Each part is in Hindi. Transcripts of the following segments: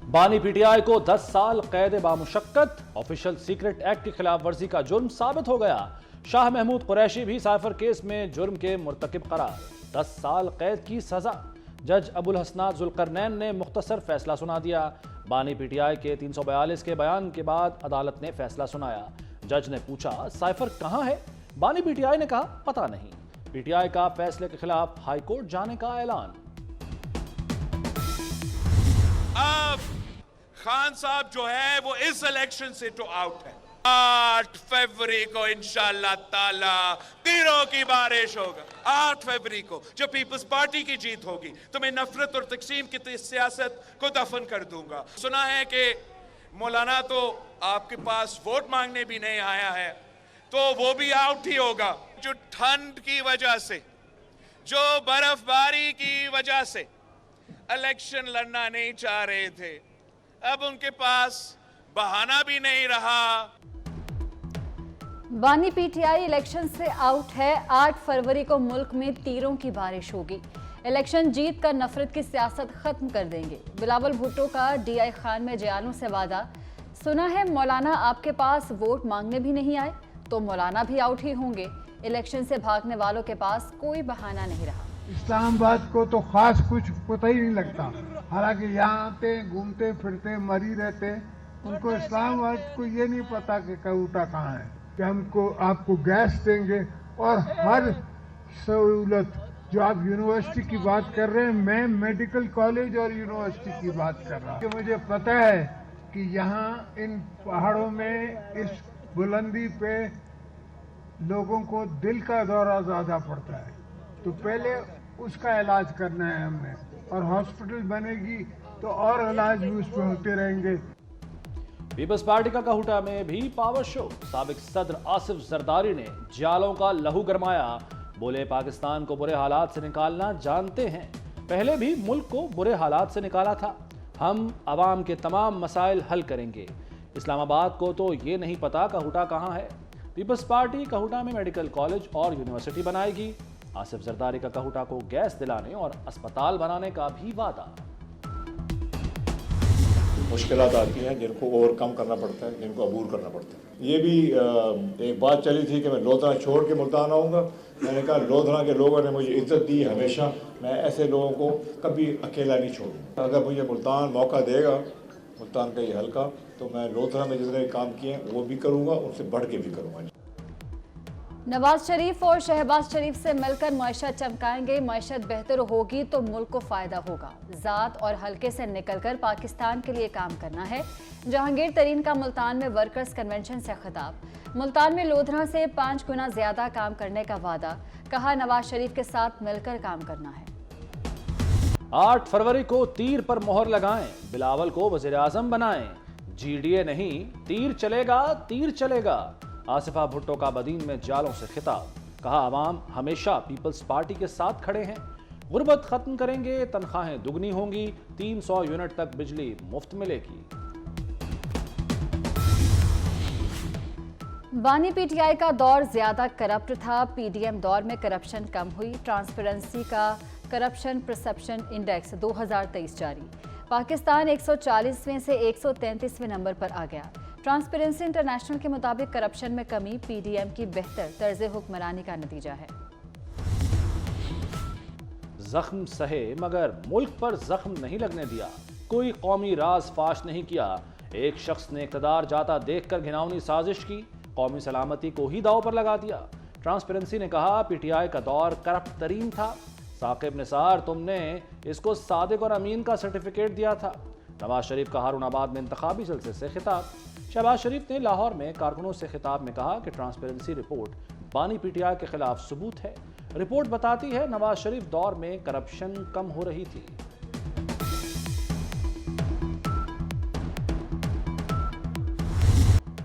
बानी पीटीआई को 10 साल कैद बामुशक्कत, ऑफिशियल सीक्रेट एक्ट की खिलाफ वर्जी का जुर्म साबित हो गया। शाह महमूद कुरैशी भी साइफर केस में जुर्म के मुर्तकिब करार, 10 साल कैद की सजा। जज अबुल हसनात जुल्करनैन ने मुख्तसर फैसला सुना दिया। बानी पीटीआई के 342 के बयान के बाद अदालत ने फैसला सुनाया। जज ने पूछा, साइफर कहां है? बानी पीटीआई ने कहा, पता नहीं। पीटीआई का फैसले के खिलाफ हाईकोर्ट जाने का ऐलान। अब खान साहब जो है वो इस इलेक्शन से तो आउट है। 8 फरवरी को इंशाल्लाह ताला तीरों की बारिश होगा। 8 फरवरी को जो पीपल्स पार्टी की जीत होगी तो मैं नफरत और तकसीम की सियासत को दफन कर दूंगा। सुना है कि मौलाना तो आपके पास वोट मांगने भी नहीं आया है, तो वो भी आउट ही होगा। जो ठंड की वजह से, जो बर्फबारी की वजह से इलेक्शन लड़ना नहीं चाह रहे थे, अब उनके पास बहाना भी नहीं रहा। बानी पीटीआई इलेक्शन से आउट है। 8 फरवरी को मुल्क में तीरों की बारिश होगी। इलेक्शन जीत कर नफरत की सियासत खत्म कर देंगे। बिलावल भुट्टो का डीआई खान में जयालों से वादा। सुना है मौलाना आपके पास वोट मांगने भी नहीं आए, तो मौलाना भी आउट ही होंगे। इलेक्शन से भागने वालों के पास कोई बहाना नहीं रहा। इस्लामाबाद को तो खास कुछ पता ही नहीं लगता, हालांकि यहाँ आते घूमते फिरते मरी रहते। उनको इस्लामाबाद को ये नहीं पता कि कऊटा कहाँ है, कि हमको आपको गैस देंगे और हर सहूलत। जो आप यूनिवर्सिटी की बात कर रहे हैं, मैं मेडिकल कॉलेज और यूनिवर्सिटी की बात कर रहा हूँ। मुझे पता है कि यहाँ इन पहाड़ों में, इस बुलंदी पे लोगों को दिल का दौरा ज़्यादा पड़ता है, तो पहले उसका इलाज करना है हमने, और हॉस्पिटल बनेगी तो और इलाज भी उसमें होते रहेंगे। पीपल्स पार्टी का कहूटा में भी पावर शो। साबिक सदर आसिफ जरदारी ने जालों का लहू गरमाया। बोले, पाकिस्तान को बुरे हालात से निकालना जानते हैं, पहले भी मुल्क को बुरे हालात से निकाला था। हम अवाम के तमाम मसाइल हल करेंगे। इस्लामाबाद को तो ये नहीं पता कहूटा कहाँ है। पीपल्स पार्टी कहूटा में मेडिकल कॉलेज और यूनिवर्सिटी बनाएगी। आसिफ जरदारी का कहूटा को गैस दिलाने और अस्पताल बनाने का भी वादा। मुश्किलात आती हैं जिनको ओवरकम करना पड़ता है, जिनको अबूर करना पड़ता है। ये भी एक बात चली थी कि मैं लोधरा छोड़ के मुल्तान आऊँगा। मैंने कहा लोधरा के लोगों ने मुझे इज्जत दी हमेशा, मैं ऐसे लोगों को कभी अकेला नहीं छोड़ूंगा। अगर मुझे मुल्तान मौका देगा, मुल्तान का ये हल्का, तो मैं लोधरा में जितने काम किए हैं वो भी करूँगा, उनसे बढ़ के भी करूँगा। नवाज शरीफ और शहबाज शरीफ से मिलकर मईशत चमकाएंगे। मईशत बेहतर होगी तो मुल्क को फायदा होगा। जात और हल्के से निकलकर पाकिस्तान के लिए काम करना है। जहांगीर तरीन का मुल्तान में वर्कर्स कन्वेंशन से खिताब। मुल्तान में लोधरा से 5 गुना ज्यादा काम करने का वादा। कहा, नवाज शरीफ के साथ मिलकर काम करना है। 8 फरवरी को तीर पर मोहर लगाएं, बिलावल को वज़ीर आज़म बनाएं। जीडीए नहीं, तीर चलेगा, तीर चलेगा। आसिफा भुट्टो का बदीन में जालों से खिताब। कहा, अवाम हमेशा पीपल्स पार्टी के साथ खड़े हैं। गुर्बत खत्म करेंगे, तनख्वाहें दुगनी होंगी, 300 यूनिट तक बिजली मुफ्त मिलेगी। बानी पीटीआई का दौर ज्यादा करप्ट था। पीडीएम दौर में करप्शन कम हुई। ट्रांसपेरेंसी का करप्शन परसेप्शन इंडेक्स 2023 जारी। पाकिस्तान 140वें से 133वें नंबर पर आ गया। ट्रांसपेरेंसी इंटरनेशनल के मुताबिक करप्शन में कमी पीडीएम की बेहतर तर्ज हुक्मरानी का नतीजा है। जख्म सहे मगर मुल्क पर जख्म नहीं लगने दिया। कोई कौमी राज फाश नहीं किया। एक शख्स ने इक़्तिदार जाता देखकर घिनौनी साजिश की, कौमी सलामती को ही दांव पर लगा दिया। ट्रांसपेरेंसी ने कहा, पीटीआई का दौर करप्ट तरीन था। साकिब निसार, तुमने इसको सादिक और अमीन का सर्टिफिकेट दिया था। नवाज शरीफ का हारूनाबाद में इंतखाबी जलसे से खिताब। शहबाज शरीफ ने लाहौर में कारकुनों से खिताब में कहा कि ट्रांसपेरेंसी रिपोर्ट बानी पीटीआई के खिलाफ सबूत है। रिपोर्ट बताती है नवाज शरीफ दौर में करप्शन कम हो रही थी।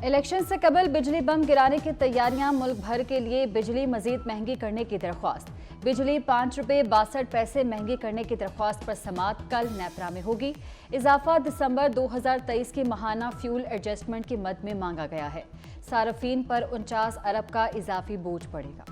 इलेक्शन से कबल बिजली बम गिराने की तैयारियां। मुल्क भर के लिए बिजली मजीद महंगी करने की दरख्वास्त। बिजली 5 रुपये 62 पैसे महंगी करने की दरख्वास्त पर समाअत कल नेपरा में होगी। इजाफा दिसंबर 2023 की माहाना फ्यूल एडजस्टमेंट की मद में मांगा गया है। सार्फिन पर 49 अरब का इजाफी बोझ पड़ेगा।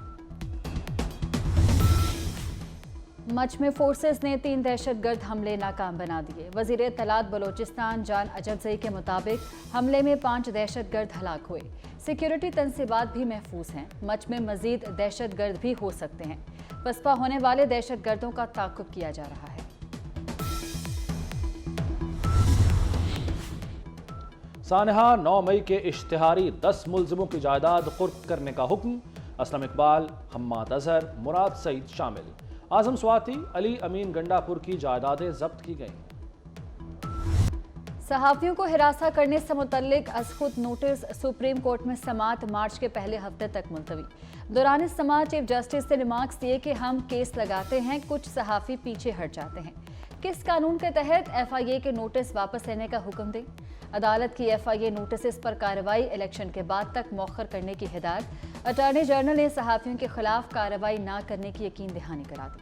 मच में फोर्सेस ने 3 दहशतगर्द हमले नाकाम बना दिए। वजीर इत्तलात बलोचिस्तान जान अजबजई के मुताबिक हमले में 5 दहशतगर्द हलाक हुए। सिक्योरिटी तंसीबात भी महफूज हैं। मच में मजीद दहशतगर्द भी हो सकते हैं। पसपा होने वाले दहशतगर्दों का ताक़ुब किया जा रहा है। सानहा 9 मई के इश्तिहारी 10 मुलजिमों की जायदाद कुर्क करने का हुक्म। असलम इकबाल, हम्माद अजहर, मुराद सईद शामिल। आजम स्वाति, अली अमीन गंडापुर की जायदादें जब्त की गईं। सहाफियों को हिरासा करने से मुतल्लिक अज़खुद नोटिस सुप्रीम कोर्ट में समाअत मार्च के पहले हफ्ते तक मुलतवी। दौरान समाअत चीफ जस्टिस ने रिमार्क्स दिए कि हम केस लगाते हैं, कुछ सहाफी पीछे हट जाते हैं। किस कानून के तहत FIA के नोटिस वापस लेने का हुक्म दें? अदालत की FIA नोटिस पर कार्रवाई इलेक्शन के बाद तक मौखर करने की हिदायत। अटॉर्नी जनरल ने सहाफियों के खिलाफ कार्रवाई न करने की यकीन दहानी करा दी।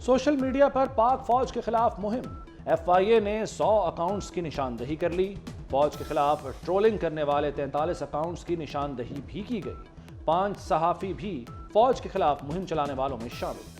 सोशल मीडिया पर पाक फौज के खिलाफ मुहिम। FIA ने 100 अकाउंट्स की निशानदही कर ली। फौज के खिलाफ ट्रोलिंग करने वाले 43 अकाउंट्स की निशानदही भी की गई। 5 सहाफी भी फौज के खिलाफ मुहिम चलाने वालों में शामिल।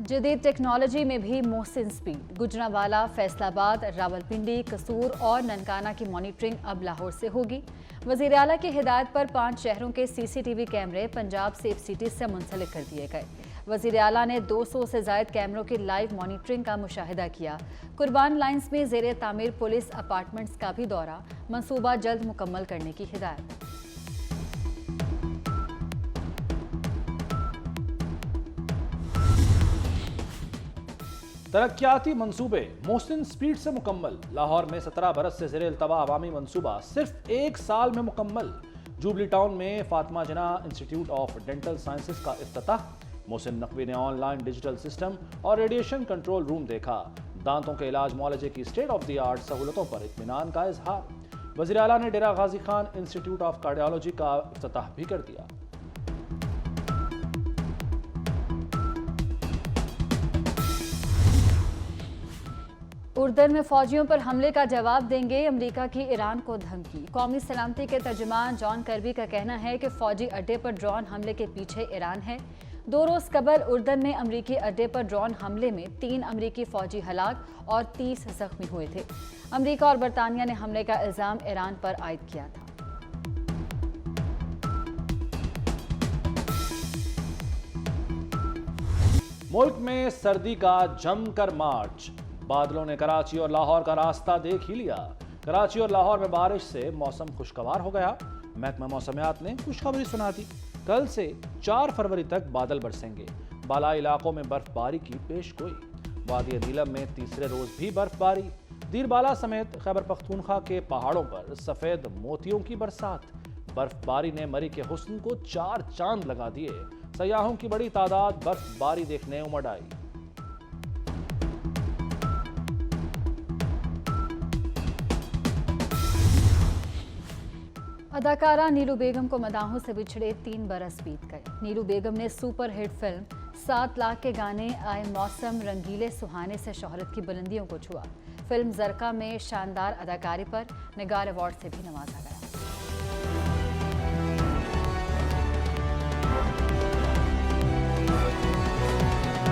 जदीद टेक्नोलॉजी में भी मोहसिन स्पीड। गुजरांवाला, फैसलाबाद, रावलपिंडी, कसूर और ननकाना की मॉनिटरिंग अब लाहौर से होगी। वज़ीर आला की हिदायत पर 5 शहरों के CCTV कैमरे पंजाब सेफ सिटी से मुंसलिक कर दिए गए। वज़ीर आला ने 200 से ज़ायद कैमरों की लाइव मॉनिटरिंग का मुशाहिदा किया। कुर्बान लाइन्स में ज़ेरे तामीर पुलिस अपार्टमेंट्स का भी दौरा, मंसूबा जल्द मुकम्मल करने की हिदायत। तरक्याती मंसूबे मोहसिन स्पीड से मुकम्मल। लाहौर में 17 बरस से ज़ेरे इल्तवा अवामी मंसूबा सिर्फ 1 साल में मुकम्मल। जूबली टाउन में फातिमा जिन्ना इंस्टीट्यूट ऑफ डेंटल साइंसेज का इफ्तिताह। मोहसिन नकवी ने ऑनलाइन डिजिटल सिस्टम और रेडिएशन कंट्रोल रूम देखा। दांतों के इलाज मुआलजे की स्टेट ऑफ द आर्ट सहूलतों पर इत्मीनान का इजहार। वज़ीर आला ने डेरा Ghazi Khan institute of cardiology का इफ्तिताह भी कर दिया। उर्दन में फौजियों पर हमले का जवाब देंगे अमेरिका की ईरान को धमकी। कौमी सलामती के तर्जुमान जॉन कर्बी का कहना है कि फौजी अड्डे पर ड्रोन हमले के पीछे ईरान है। 2 रोज कबल उर्दन में अमरीकी अड्डे पर ड्रोन हमले में 3 अमरीकी फौजी हलाक और 30 जख्मी हुए थे। अमरीका और बरतानिया ने हमले का इल्जाम ईरान पर आयद किया था। मुल्क में सर्दी का जमकर मार्च। बादलों ने कराची और लाहौर का रास्ता देख ही लिया। कराची और लाहौर में बारिश से मौसम खुशगवार हो गया। महकमा मौसमियात ने खुशखबरी सुना दी। कल से 4 फरवरी तक बादल बरसेंगे। बालाई इलाकों में बर्फबारी की पेशगोई। वादी नीलम में तीसरे रोज भी बर्फबारी। दीरबाला समेत खैबर पख्तूनख्वा के पहाड़ों पर सफेद मोतियों की बरसात। बर्फबारी ने मरी के हुस्न को 4 चांद लगा दिए। सयाहों की बड़ी तादाद बर्फबारी देखने उमड़ आई। अदाकारा नीलू बेगम को मदाहों से बिछड़े 3 बरस बीत गए। नीलू बेगम ने सुपरहिट फिल्म 7 लाख के गाने आए मौसम रंगीले सुहाने से शोहरत की बुलंदियों को छुआ। फिल्म जरका में शानदार अदाकारी पर निगार अवार्ड से भी नवाजा गया।